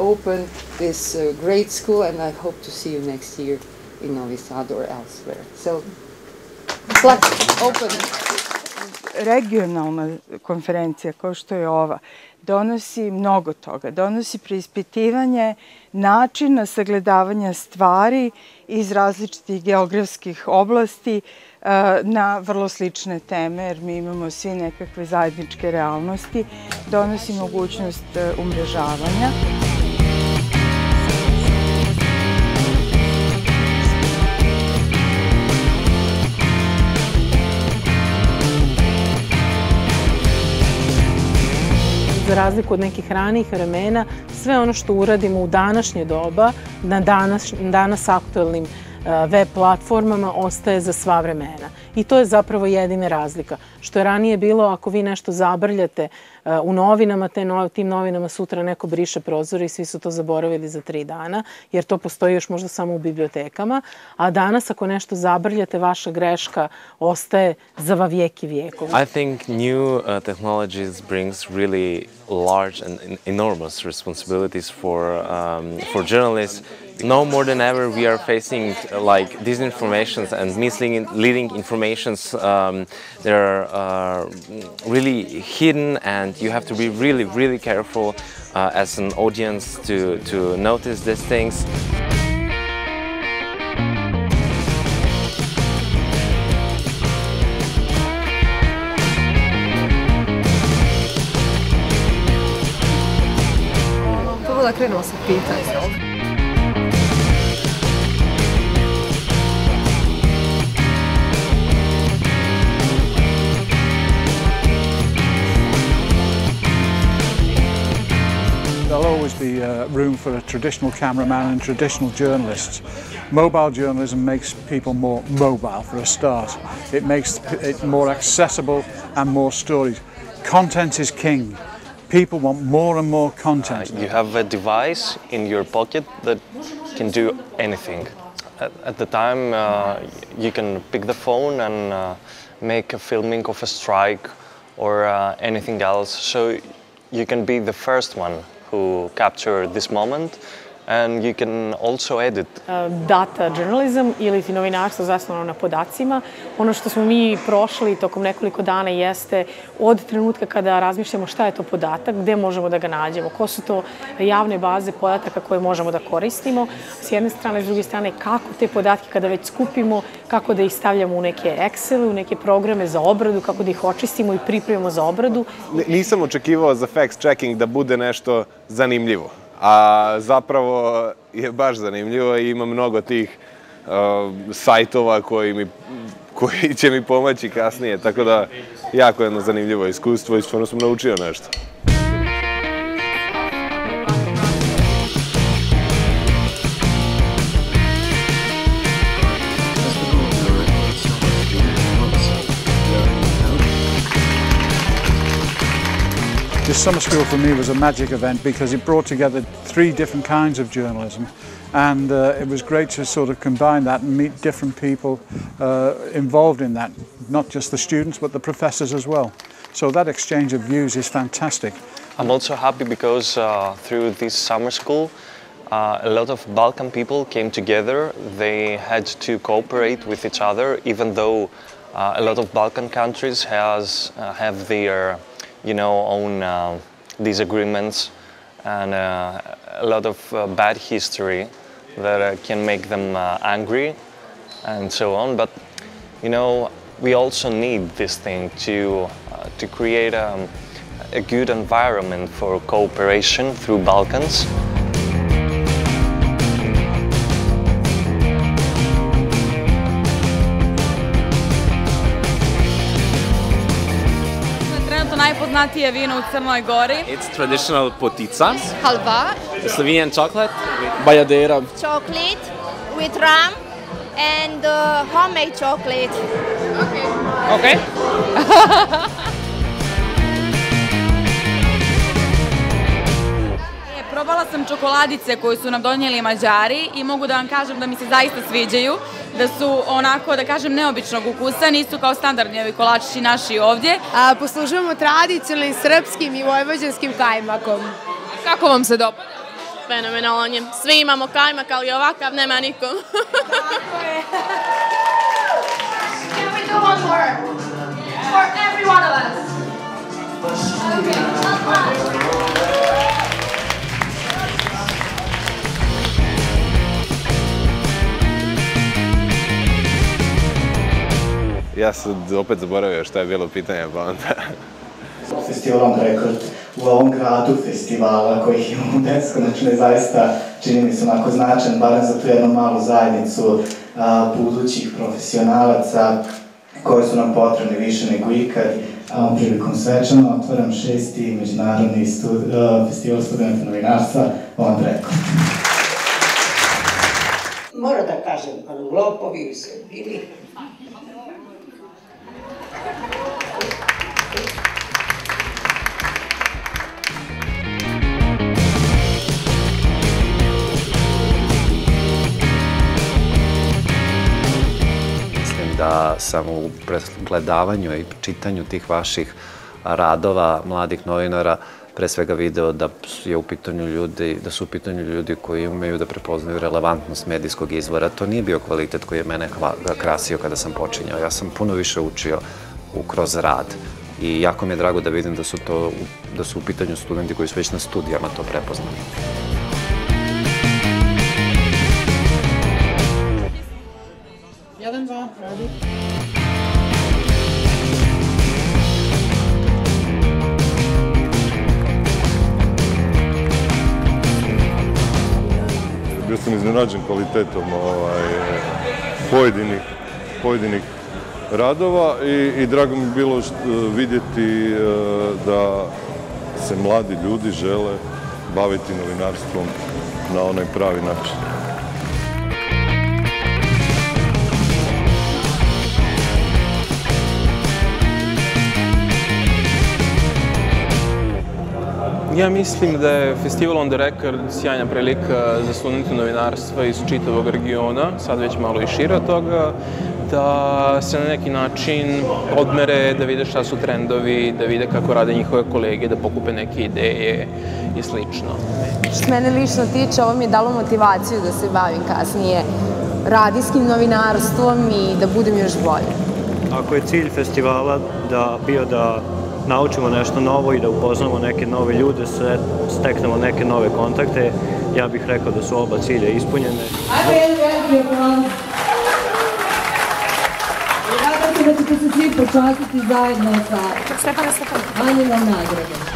open this great school, and I hope to see you next year in Novi Sad or elsewhere. So, open. Regionalna konferencija kao što je ova donosi mnogo toga. Donosi preispitivanje načina sagledavanja stvari iz različitih geografskih oblasti na vrlo slične teme, jer mi imamo svi nekakve zajedničke realnosti. Donosi mogućnost umrežavanja. Za razliku od nekih ranijih vremena, sve ono što uradimo u današnje doba, na danas aktuelnim web platformama, ostaje za sva vremena. I to je zapravo jedina razlika. Što je ranije bilo, ako vi nešto zabrljate u novinama, tim novinama sutra neko briše prozore i svi su to zaboravili za 3 dana, jer to postoji još možda samo u bibliotekama. A danas, ako nešto zabrljate, vaša greška ostaje za vijeki vijekov. I think new technologies brings really large and enormous responsibilities for journalists. Now more than ever we are facing like disinformations and misleading informations. They are really hidden, and you have to be really careful as an audience to notice these things. Prvo da krenemo sa pitanjem. There'll always be room for a traditional cameraman and traditional journalists. Mobile journalism makes people more mobile for a start. It makes it more accessible and more stories. Content is king. People want more and more content. You have a device in your pocket that can do anything. At the time, you can pick the phone and make a filming of a strike or anything else. So you can be the first one who capture this moment, and you can also edit. Data journalism ili novinarstvo zasnovano na podacima. Ono što smo mi prošli tokom nekoliko dana jeste od trenutka kada razmišljamo šta je to podatak, gde možemo da ga nađemo, ko su to javne baze podataka koje možemo da koristimo, s jedne strane, s druge strane kako te podatke kada već skupimo, kako da ih stavljamo u neke Excel, u neke programe za obradu, kako da ih očistimo i pripremimo za obradu. Nisam očekivao za fact checking da bude nešto zanimljivo. A zapravo je baš zanimljivo i ima mnogo tih sajtova koji će mi pomoći kasnije, tako da jako jedno zanimljivo iskustvo i stvarno sam naučio nešto. This summer school for me was a magic event because it brought together 3 different kinds of journalism, and it was great to sort of combine that and meet different people involved in that, not just the students but the professors as well. So that exchange of views is fantastic. I'm also happy because through this summer school a lot of Balkan people came together. They had to cooperate with each other, even though a lot of Balkan countries have their own disagreements and a lot of bad history that can make them angry and so on. But we also need this thing to create a good environment for cooperation through Balkans. Najpoznatije vino u Crnoj Gori. It's traditional potica. Halva. Slovenian chocolate. Bajadera. Chocolate with rum and homemade chocolate. Okay. Probala sam čokoladice koje su nam donijeli Mađari i mogu da vam kažem da mi se zaista sviđaju, da su onako, da kažem, neobičnog ukusa, nisu kao standardni ovi kolačići naši ovdje. Poslužujemo tradicionalnim srpskim i vojvođanskim kajmakom. Kako vam se dopada? Fenomenalan je. Svi imamo kajmak, ali ovakav nema nikom. Can we do one more? For every one of us. Okay, Ja sam opet zaboravio šta je bilo pitanje, pa onda... Festival On Record u ovom gradu festivala kojih imamo beskonačno je zaista, čini mi se onako značan, barem za tu jednu malu zajednicu budućih profesionalaca koji su nam potrebni više nego ikad. Ovom prilikom svečano otvaram 6. Međunarodni festival studenta novinarstva On Record. Moram da kažem, lopovi su bili. Da sam u pregledavanju i čitanju tih vaših radova mladih novinara pre svega video da su u pitanju ljudi koji umeju da prepoznaju relevantnost medijskog izvora. To nije bio kvalitet koji je mene krasio kada sam počinjao. Ja sam puno više učio kroz rad i jako mi je drago da vidim da su u pitanju studenti koji su već na studijama to prepoznali. Bio sam iznenađen kvalitetom pojedinih radova i drago mi je bilo vidjeti da se mladi ljudi žele baviti novinarstvom na onaj pravi način. Ja mislim da je Festival On The Record sjajna prilika za studente novinarstva iz čitavog regiona, sad već malo i šire od toga, da se na neki način odmere, da vide šta su trendovi, da vide kako rade njihove kolege, da pokupe neke ideje i slično. Što se mene lično tiče, ovo mi je dalo motivaciju da se bavim kasnije radijskim novinarstvom i da budem još bolje. Ako je cilj festivala bio da naučimo nešto novo i da upoznamo neke nove ljude, steknemo neke nove kontakte, ja bih rekao da su oba cilja ispunjene. Ajmo jedan veliki aplauz. I nadam se da ćete se svi počastiti zajedno sa Anjinom nagradom.